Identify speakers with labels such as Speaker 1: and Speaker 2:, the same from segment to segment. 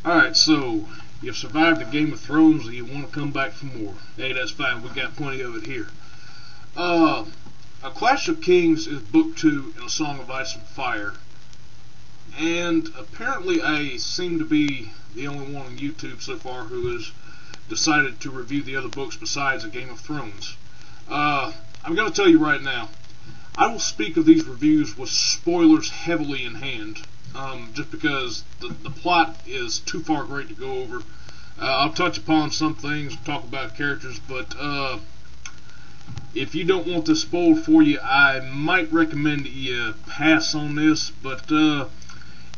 Speaker 1: Alright, so you've survived the Game of Thrones and you want to come back for more. Hey, that's fine, we got plenty of it here. A Clash of Kings is book 2 in A Song of Ice and Fire. And apparently I seem to be the only one on YouTube so far who has decided to review the other books besides A Game of Thrones. I'm going to tell you right now, I will speak of these reviews with spoilers heavily in hand, just because the plot is too far great to go over. I'll touch upon some things, talk about characters, but if you don't want this spoiled for you, I might recommend that you pass on this, but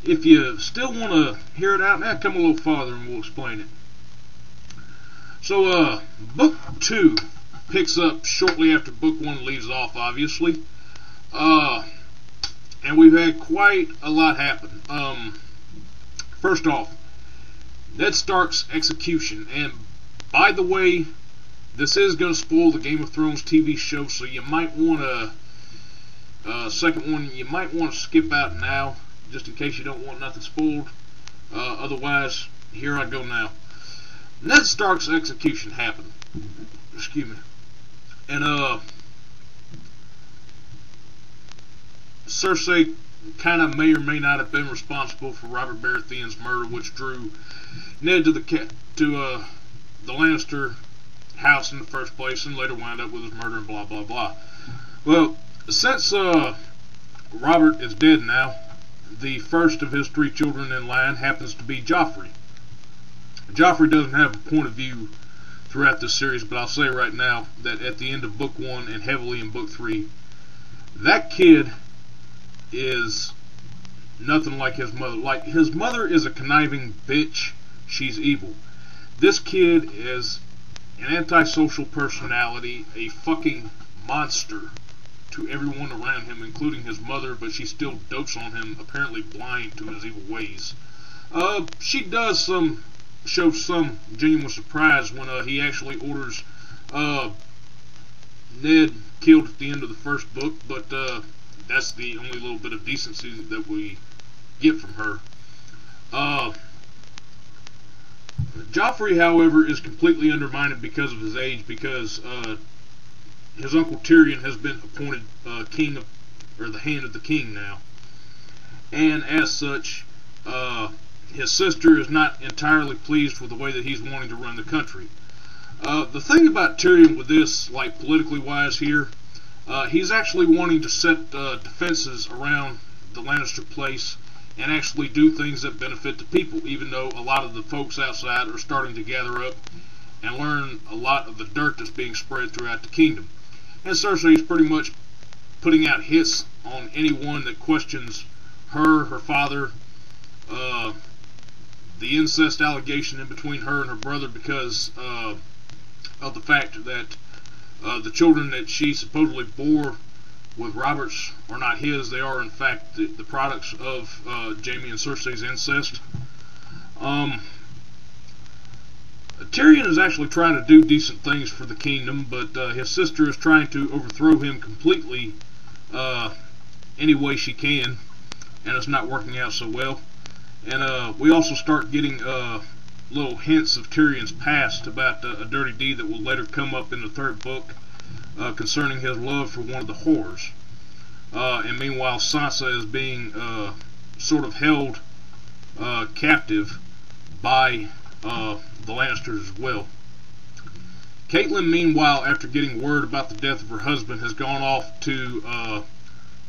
Speaker 1: if you still want to hear it out, now come a little farther and we'll explain it. So, book 2 picks up shortly after book 1 leaves off, obviously. And we've had quite a lot happen. First off, Ned Stark's execution. And by the way, this is going to spoil the Game of Thrones TV show, so you might want to, second one, you might want to skip out now, just in case you don't want nothing spoiled. Otherwise, here I go now. Ned Stark's execution happened. Excuse me. And, Cersei kind of may or may not have been responsible for Robert Baratheon's murder, which drew Ned to the Lannister house in the first place, and later wound up with his murder and blah blah blah. Well, since Robert is dead now, the first of his 3 children in line happens to be Joffrey. Joffrey doesn't have a point of view throughout this series, but I'll say right now that at the end of book 1 and heavily in book 3, that kid is nothing like his mother. Like, his mother is a conniving bitch. She's evil. This kid is an antisocial personality, a fucking monster to everyone around him, including his mother, but she still dotes on him, apparently blind to his evil ways. She does show some genuine surprise when he actually orders Ned killed at the end of the first book, but that's the only little bit of decency that we get from her. Joffrey, however, is completely undermined because of his age, because his uncle Tyrion has been appointed king of, or the hand of the king now, and as such, his sister is not entirely pleased with the way that he's wanting to run the country. The thing about Tyrion with this, like politically wise here, he's actually wanting to set defenses around the Lannister place and actually do things that benefit the people, even though a lot of the folks outside are starting to gather up and learn a lot of the dirt that's being spread throughout the kingdom. And Cersei is pretty much putting out hits on anyone that questions her father, the incest allegation in between her and her brother, because of the fact that the children that she supposedly bore with Robert's are not his. They are in fact the products of Jaime and Cersei's incest. Tyrion is actually trying to do decent things for the kingdom, but his sister is trying to overthrow him completely any way she can, and it's not working out so well. And we also start getting little hints of Tyrion's past about a dirty deed that will later come up in the 3rd book concerning his love for one of the whores. And meanwhile, Sansa is being sort of held captive by the Lannisters as well. Catelyn, meanwhile, after getting word about the death of her husband, has gone off to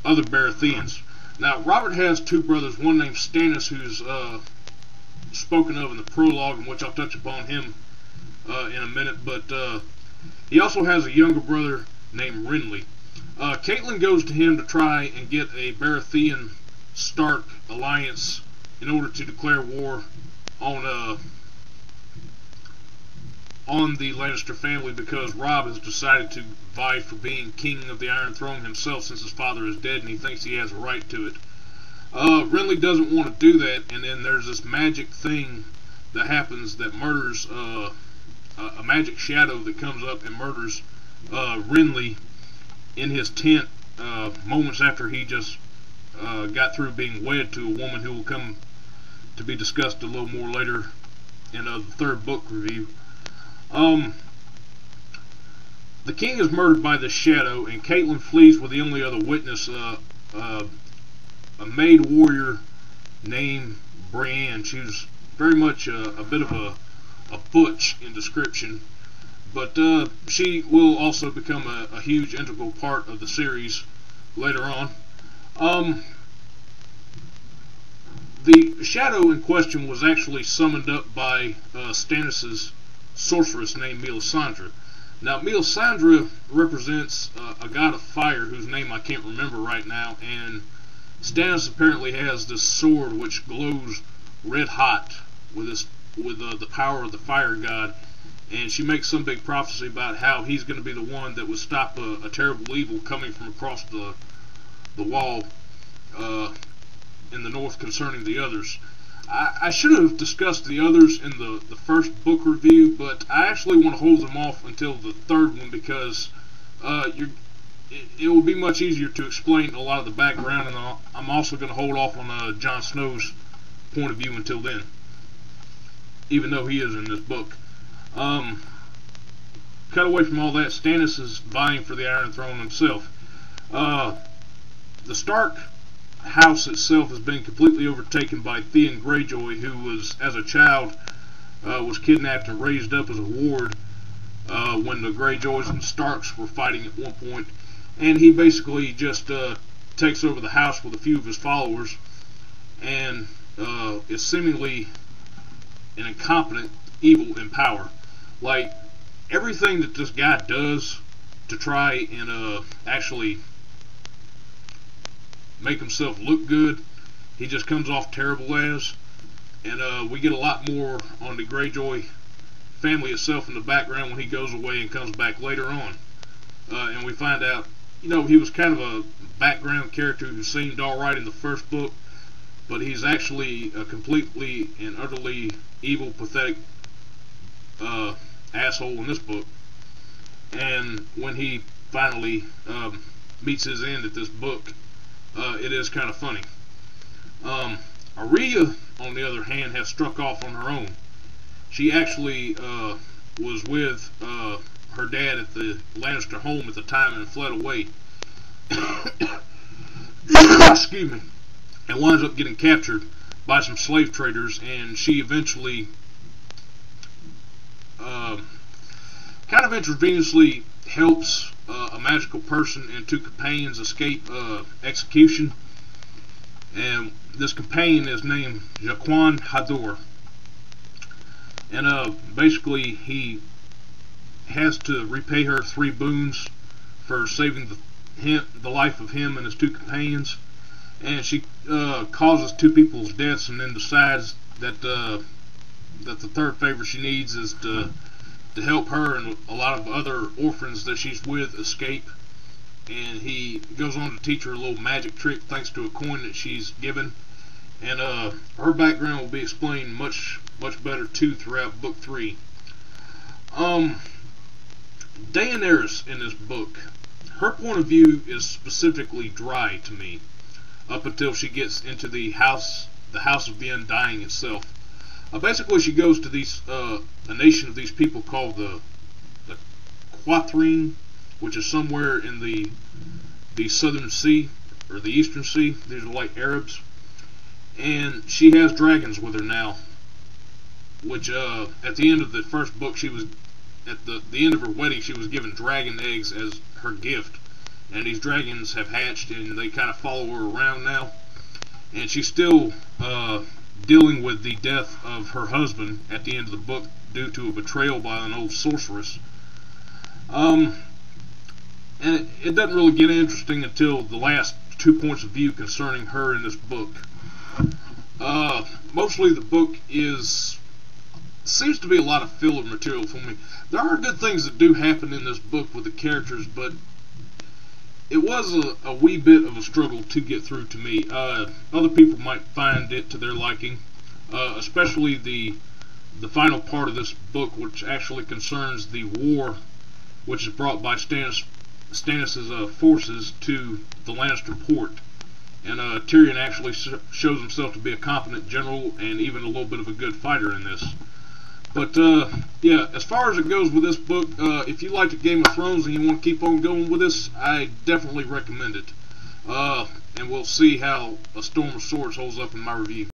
Speaker 1: other Baratheons. Now, Robert has 2 brothers, one named Stannis, who's spoken of in the prologue, in which I'll touch upon him in a minute, but he also has a younger brother named Renly. Catelyn goes to him to try and get a Baratheon-Stark alliance in order to declare war on the Lannister family, because Robb has decided to vie for being king of the Iron Throne himself since his father is dead, and he thinks he has a right to it. Renly doesn't want to do that, and then there's this magic thing that happens that murders a magic shadow that comes up and murders Renly in his tent moments after he just got through being wed to a woman who will come to be discussed a little more later in the third book review. The king is murdered by the Shadow, and Caitlin flees with the only other witness, a maid warrior named Brienne. She was very much a bit of a butch in description, but she will also become a huge integral part of the series later on. The Shadow in question was actually summoned up by Stannis' sorceress named Melisandre. Now, Melisandre represents a god of fire whose name I can't remember right now, and Stannis apparently has this sword which glows red hot with the power of the fire god, and she makes some big prophecy about how he's going to be the one that would stop a terrible evil coming from across the wall in the north concerning the others. I should have discussed the others in the first book review, but I actually want to hold them off until the third one, because it will be much easier to explain a lot of the background, and I'm also going to hold off on Jon Snow's point of view until then, even though he is in this book. Cut away from all that, Stannis is vying for the Iron Throne himself. The Stark house itself has been completely overtaken by Theon Greyjoy, who was, as a child, was kidnapped and raised up as a ward when the Greyjoys and Starks were fighting at one point, and he basically just takes over the house with a few of his followers, and is seemingly an incompetent evil in power. Like, everything that this guy does to try and actually make himself look good, he just comes off terrible as. And we get a lot more on the Greyjoy family itself in the background when he goes away and comes back later on. And we find out, you know, he was kind of a background character who seemed alright in the first book, but he's actually a completely and utterly evil, pathetic asshole in this book. And when he finally meets his end at this book, it is kind of funny. Arya, on the other hand, has struck off on her own. She actually was with her dad at the Lannister home at the time and fled away. Excuse me. And winds up getting captured by some slave traders, and she eventually kind of intravenously helps a magical person and two companions escape execution. And this companion is named Jaquan Hador. And basically he has to repay her 3 boons for saving the life of him and his 2 companions. And she causes 2 people's deaths, and then decides that the third favor she needs is to help her and a lot of other orphans that she's with escape. And he goes on to teach her a little magic trick thanks to a coin that she's given. And her background will be explained much better too throughout book 3. Daenerys in this book, her point of view is specifically dry to me up until she gets into the house of the Undying itself. Basically, she goes to a nation of these people called the Quathrine, which is somewhere in the Southern Sea or the Eastern Sea. These are like Arabs, and she has dragons with her now. Which at the end of the first book, she was at the end of her wedding, she was given dragon eggs as her gift, and these dragons have hatched and they kind of follow her around now. And she's still dealing with the death of her husband at the end of the book due to a betrayal by an old sorceress. And it doesn't really get interesting until the last 2 points of view concerning her in this book. Mostly the book seems to be a lot of filler material for me. There are good things that do happen in this book with the characters, but it was a wee bit of a struggle to get through to me. Other people might find it to their liking, especially the final part of this book, which actually concerns the war which is brought by Stannis' forces to the Lannister port. and Tyrion actually shows himself to be a competent general and even a little bit of a good fighter in this. But yeah, as far as it goes with this book, if you like the Game of Thrones and you want to keep on going with this, I definitely recommend it. And we'll see how A Storm of Swords holds up in my review.